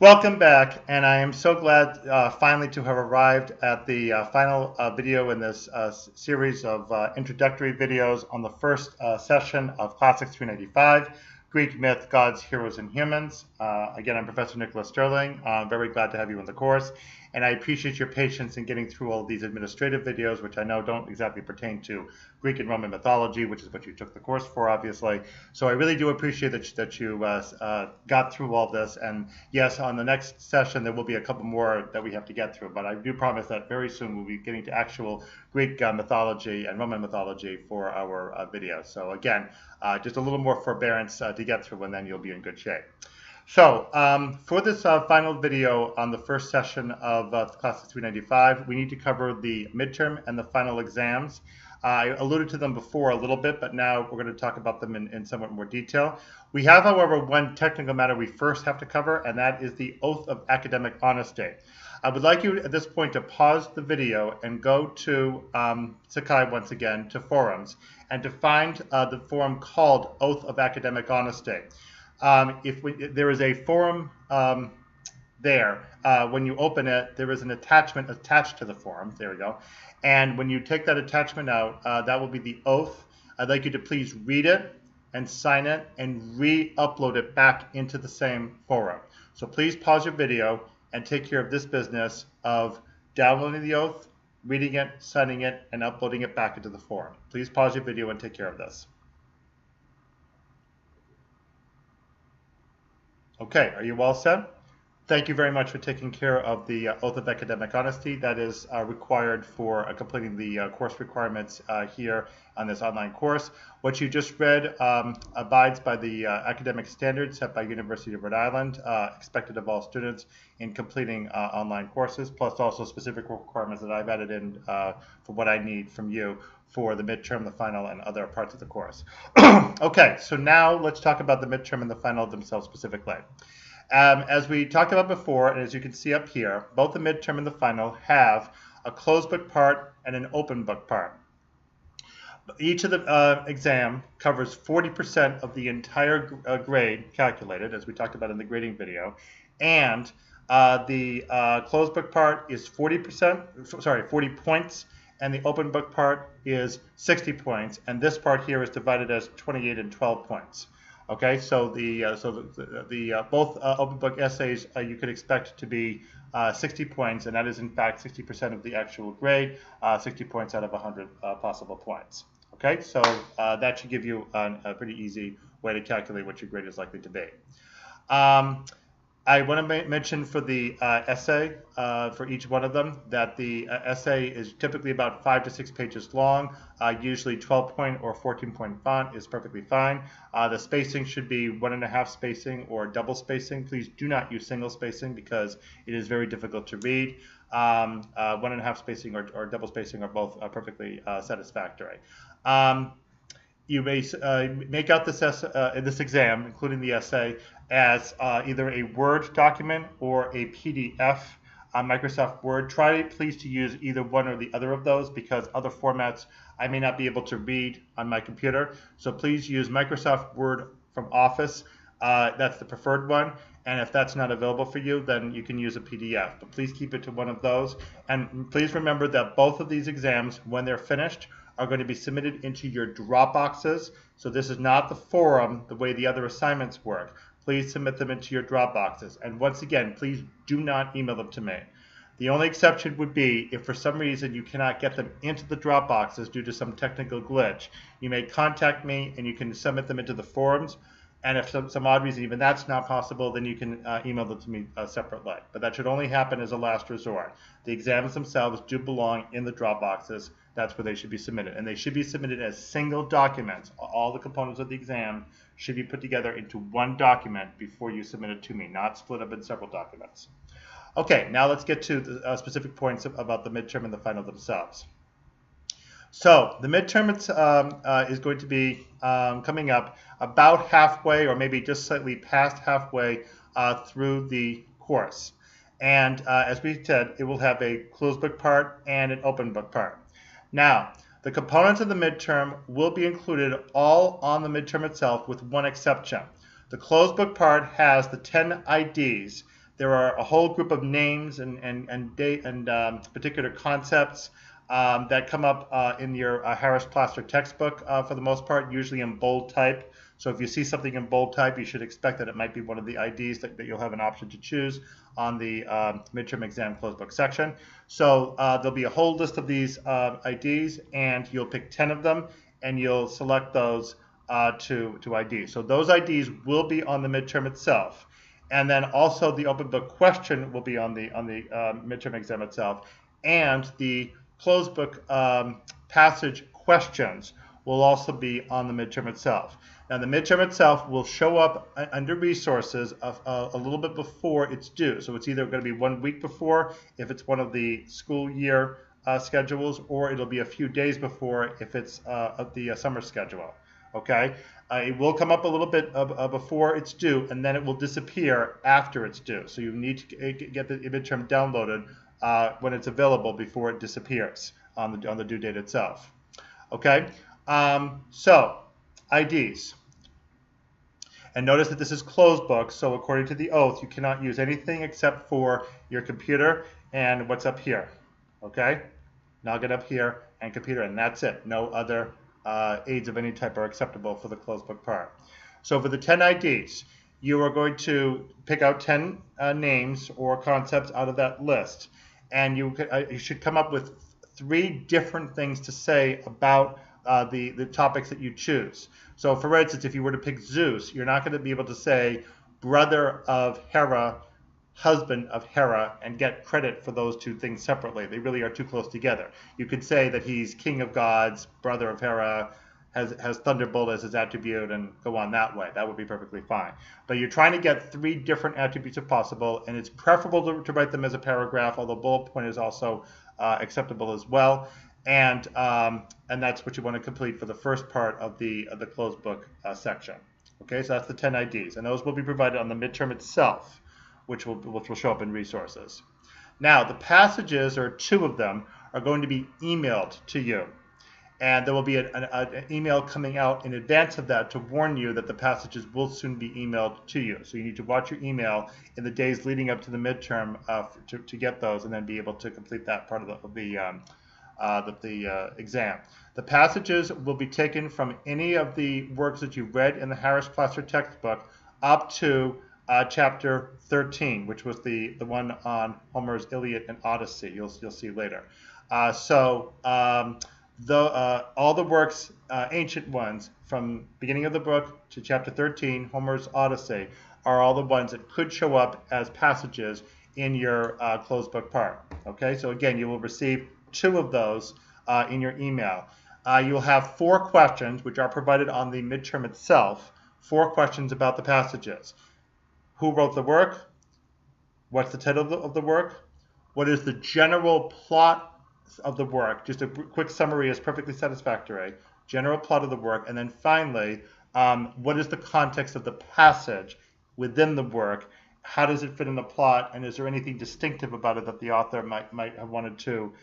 Welcome back, and I am so glad finally to have arrived at the final video in this series of introductory videos on the first session of Classics 395, Greek Myth, Gods, Heroes, and Humans. Again, I'm Professor Nicholas Sterling. I'm very glad to have you in the course, and I appreciate your patience in getting through all of these administrative videos, which I know don't exactly pertain to Greek and Roman mythology, which is what you took the course for, obviously. So I really do appreciate that you got through all this. And yes, on the next session, there will be a couple more that we have to get through. But I do promise that very soon we'll be getting to actual Greek mythology and Roman mythology for our videos. So again, just a little more forbearance to get through, and then you'll be in good shape. So for this final video on the first session of Classics 395, we need to cover the midterm and the final exams. I alluded to them before a little bit, but now we're going to talk about them in somewhat more detail. We have, however, one technical matter we first have to cover, and that is the oath of academic honesty. I would like you at this point to pause the video and go to Sakai once again, to forums, and to find the forum called Oath of Academic Honesty. There is a forum there. When you open it, there is an attachment attached to the forum. There we go. And when you take that attachment out, that will be the oath. I'd like you to please read it and sign it and re-upload it back into the same forum. So please pause your video and take care of this business of downloading the oath, reading it, signing it, and uploading it back into the forum. Please pause your video and take care of this. Okay, are you all set? Thank you very much for taking care of the Oath of Academic Honesty. That is required for completing the course requirements here on this online course. What you just read abides by the academic standards set by University of Rhode Island, expected of all students in completing online courses, plus also specific requirements that I've added in for what I need from you for the midterm, the final, and other parts of the course. Okay, so now let's talk about the midterm and the final themselves specifically. As we talked about before, and as you can see up here, both the midterm and the final have a closed book part and an open book part. Each of the exam covers 40% of the entire grade calculated, as we talked about in the grading video, and the closed book part is 40 points, and the open book part is 60 points, and this part here is divided as 28 and 12 points. Okay, so both open book essays you could expect to be 60 points, and that is in fact 60% of the actual grade, 60 points out of 100 possible points. Okay, so that should give you a pretty easy way to calculate what your grade is likely to be. I want to mention for the essay, for each one of them, that the essay is typically about 5 to 6 pages long. Usually 12-point or 14-point font is perfectly fine. The spacing should be 1.5 spacing or double spacing. Please do not use single spacing because it is very difficult to read. 1.5 spacing or double spacing are both perfectly satisfactory. You may make out this exam, including the essay, as either a Word document or a PDF on Microsoft Word. Try please to use either one or the other of those because other formats I may not be able to read on my computer. So please use Microsoft Word from Office. That's the preferred one. And if that's not available for you, then you can use a PDF. But please keep it to one of those. And please remember that both of these exams, when they're finished, are going to be submitted into your Dropboxes. So this is not the forum the way the other assignments work. Please submit them into your Dropboxes. And once again, please do not email them to me. The only exception would be if for some reason you cannot get them into the Dropboxes due to some technical glitch. You may contact me and you can submit them into the forums. And if some odd reason even that's not possible, then you can email them to me separately. But that should only happen as a last resort. The exams themselves do belong in the Dropboxes. That's where they should be submitted. And they should be submitted as single documents. All the components of the exam should be put together into one document before you submit it to me, not split up in several documents. Okay, now let's get to the specific points about the midterm and the final themselves. So the midterm is going to be coming up about halfway or maybe just slightly past halfway through the course. And as we said, it will have a closed book part and an open book part. Now, the components of the midterm will be included all on the midterm itself with one exception. The closed book part has the 10 IDs There are a whole group of names and date and particular concepts that come up in your Harris Plaster textbook for the most part, usually in bold type. So if you see something in bold type, you should expect that it might be one of the IDs that you'll have an option to choose on the midterm exam closed book section. So there'll be a whole list of these IDs, and you'll pick 10 of them, and you'll select those to ID. So those IDs will be on the midterm itself. And then also the open book question will be on the midterm exam itself, and the closed book passage questions will also be on the midterm itself. Now the midterm itself will show up under resources a little bit before it's due. So it's either going to be 1 week before if it's one of the school year schedules, or it'll be a few days before if it's the summer schedule. Okay, it will come up a little bit before it's due, and then it will disappear after it's due. So you need to get the midterm downloaded when it's available before it disappears on the due date itself. Okay, so IDs. And notice that this is closed book, so according to the oath, you cannot use anything except for your computer and what's up here. Okay, now get up here and computer, and that's it. No other aids of any type are acceptable for the closed book part. So for the 10 IDs, you are going to pick out 10 names or concepts out of that list, and you should come up with 3 different things to say about the topics that you choose. So for instance, if you were to pick Zeus, you're not going to be able to say brother of Hera, husband of Hera, and get credit for those 2 things separately. They really are too close together. You could say that he's king of gods, brother of Hera, has thunderbolt as his attribute, and go on that way. That would be perfectly fine. But you're trying to get 3 different attributes if possible, and it's preferable to write them as a paragraph, although bullet point is also acceptable as well. And that's what you want to complete for the first part of the closed book section. Okay, so that's the 10 IDs, and those will be provided on the midterm itself, which will show up in resources. Now, the passages, or 2 of them, are going to be emailed to you. And there will be an email coming out in advance of that to warn you that the passages will soon be emailed to you. So you need to watch your email in the days leading up to the midterm to get those, and then be able to complete that part of the exam. The passages will be taken from any of the works that you read in the Harris Plaster textbook up to chapter 13, which was the one on Homer's Iliad and Odyssey. You'll see later. All the works, ancient ones, from beginning of the book to chapter 13, Homer's Odyssey, are all the ones that could show up as passages in your closed book part. Okay, so again, you will receive 2 of those in your email. You'll have 4 questions, which are provided on the midterm itself. 4 questions about the passages. Who wrote the work? What's the title of the work? What is the general plot of the work? Just a quick summary is perfectly satisfactory. General plot of the work. And then finally, what is the context of the passage within the work? How does it fit in the plot? And is there anything distinctive about it that the author might have wanted to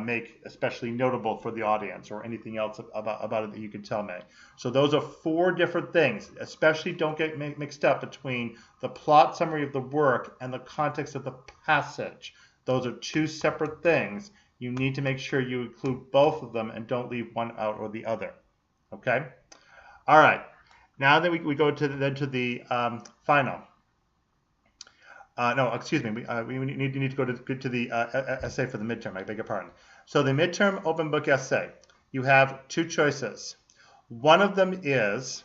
make especially notable for the audience, or anything else about it that you can tell me? So those are 4 different things. Especially don't get mixed up between the plot summary of the work and the context of the passage. Those are 2 separate things. You need to make sure you include both of them and don't leave one out or the other. Okay? All right. Now then we go to the final. No, excuse me. We need to go to the essay for the midterm. I beg your pardon. So the midterm open book essay, you have 2 choices. One of them is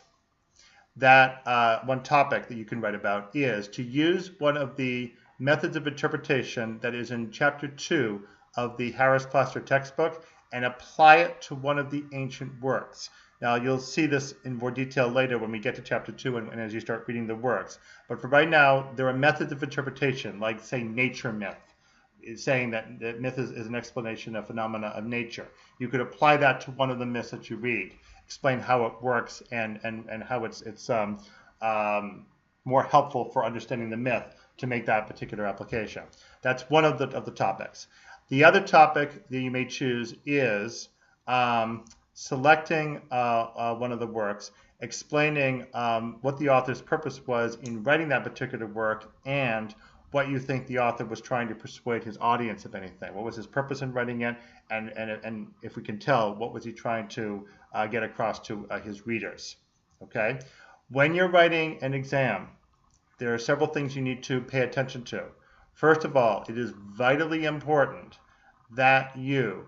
that one topic that you can write about is to use one of the methods of interpretation that is in chapter 2 of the Harris Plaster textbook and apply it to one of the ancient works. Now, you'll see this in more detail later when we get to chapter 2 and as you start reading the works. But for right now, there are methods of interpretation, like, say, nature myth, saying that myth is an explanation of phenomena of nature. You could apply that to one of the myths that you read, explain how it works and how it's more helpful for understanding the myth to make that particular application. That's one of the topics. The other topic that you may choose is selecting one of the works, explaining what the author's purpose was in writing that particular work, and what you think the author was trying to persuade his audience, if anything. What was his purpose in writing it? And if we can tell, what was he trying to get across to his readers? Okay? When you're writing an exam, there are several things you need to pay attention to. First of all, it is vitally important that you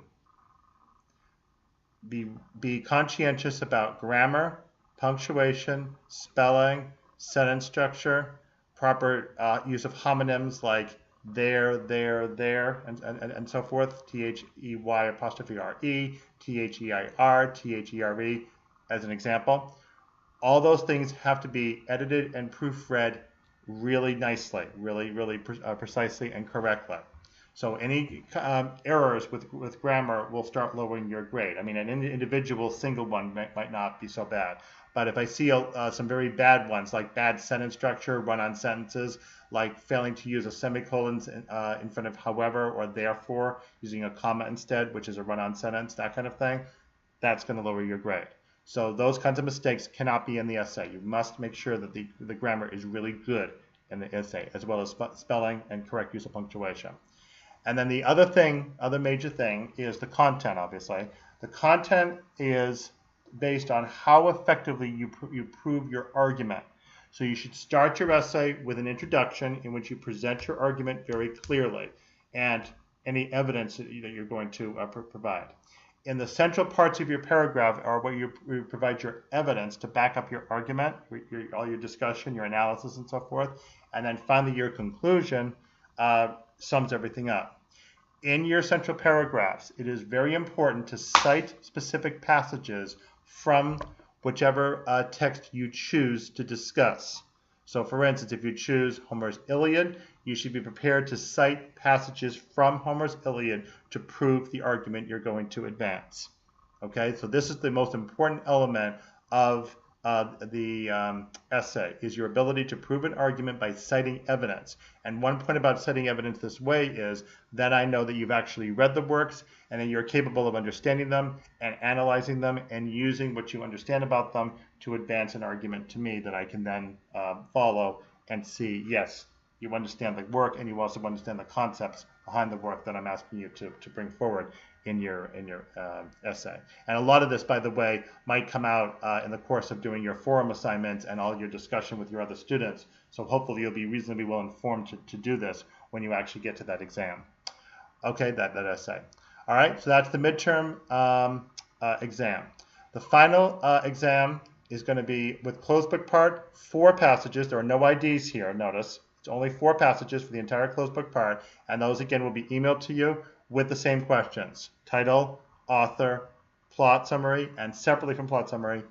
be conscientious about grammar, punctuation, spelling, sentence structure, proper use of homonyms like there, and so forth, T-H-E-Y apostrophe R-E, T-H-E-I-R, T-H-E-R-E, as an example. All those things have to be edited and proofread really nicely, really precisely and correctly. So any errors with grammar will start lowering your grade. I mean, an individual single one might not be so bad. But if I see some very bad ones, like bad sentence structure, run-on sentences, like failing to use a semicolon in front of however or therefore, using a comma instead, which is a run-on sentence, that kind of thing, that's going to lower your grade. So those kinds of mistakes cannot be in the essay. You must make sure that the grammar is really good in the essay, as well as spelling and correct use of punctuation. And then the other major thing is the content, obviously. The content is based on how effectively you prove your argument. So you should start your essay with an introduction in which you present your argument very clearly and any evidence that you're going to provide. In the central parts of your paragraph are where you provide your evidence to back up your argument, all your discussion, your analysis, and so forth. And then finally, your conclusion sums everything up. In your central paragraphs, it is very important to cite specific passages from whichever text you choose to discuss. So for instance, if you choose Homer's Iliad, you should be prepared to cite passages from Homer's Iliad to prove the argument you're going to advance. Okay, so this is the most important element of the essay, is your ability to prove an argument by citing evidence. And one point about citing evidence this way is that I know that you've actually read the works and that you're capable of understanding them and analyzing them and using what you understand about them to advance an argument to me that I can then follow and see, yes, you understand the work and you also understand the concepts behind the work that I'm asking you to bring forward in your essay. And a lot of this, by the way, might come out in the course of doing your forum assignments and all your discussion with your other students. So hopefully you'll be reasonably well informed to do this when you actually get to that exam. Okay, that essay. All right, so that's the midterm exam. The final exam is going to be with closed book part, 4 passages. There are no IDs here, notice. It's only 4 passages for the entire closed book part, and those again will be emailed to you with the same questions: title, author, plot summary, and separately from plot summary,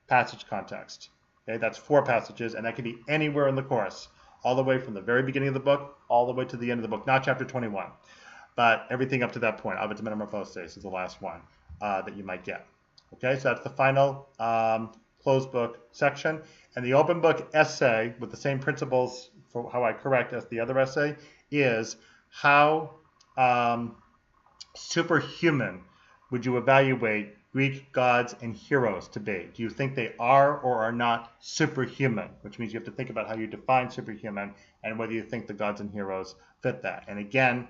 passage context. Okay, that's 4 passages, and that can be anywhere in the course, all the way from the very beginning of the book all the way to the end of the book, not chapter 21, but everything up to that point. Ovid's Metamorphoses is the last one that you might get. Okay, so that's the final closed book section. And the open book essay, with the same principles for how I correct as the other essay, is how superhuman would you evaluate Greek gods and heroes to be? Do you think they are or are not superhuman? Which means you have to think about how you define superhuman and whether you think the gods and heroes fit that. And again,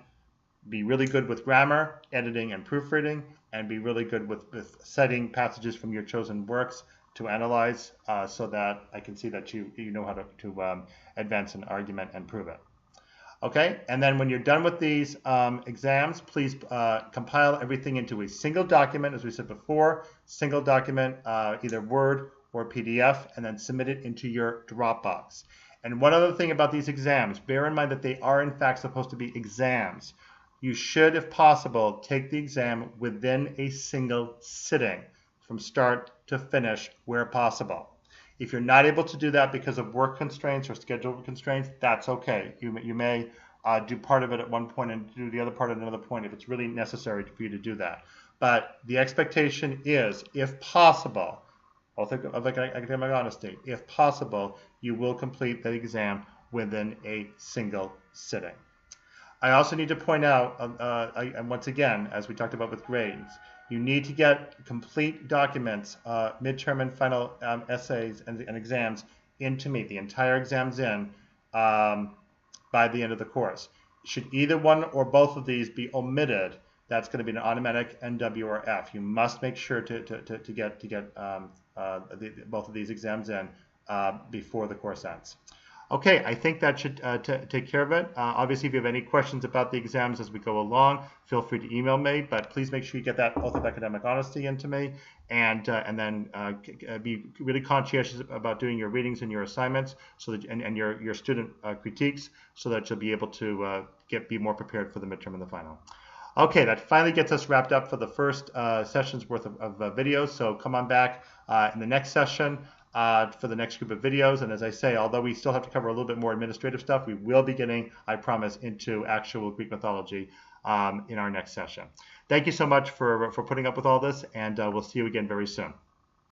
be really good with grammar, editing, and proofreading, and be really good with citing passages from your chosen works to analyze so that I can see that you know how to advance an argument and prove it. Okay, and then when you're done with these exams, please compile everything into a single document, as we said before, single document, either Word or PDF, and then submit it into your Dropbox. And one other thing about these exams, bear in mind that they are in fact supposed to be exams. You should, if possible, take the exam within a single sitting, from start to finish where possible. If you're not able to do that because of work constraints or schedule constraints, that's okay. You may do part of it at one point and do the other part at another point if it's really necessary for you to do that. But the expectation is, if possible, of academic honesty, if possible, you will complete the exam within a single sitting. I also need to point out, and once again, as we talked about with grades, you need to get complete documents, midterm and final essays and exams into me, the entire exams in, by the end of the course. Should either one or both of these be omitted, that's going to be an automatic NW or F. You must make sure to get both of these exams in before the course ends. Okay, I think that should take care of it. Obviously, if you have any questions about the exams as we go along, feel free to email me, but please make sure you get that oath of academic honesty into me, and then be really conscientious about doing your readings and your assignments, so that and your student critiques, so that you'll be able to be more prepared for the midterm and the final. Okay, that finally gets us wrapped up for the first session's worth of videos. So come on back in the next session for the next group of videos. And as I say, although we still have to cover a little bit more administrative stuff, we will be getting, I promise, into actual Greek mythology in our next session. Thank you so much for putting up with all this, and we'll see you again very soon.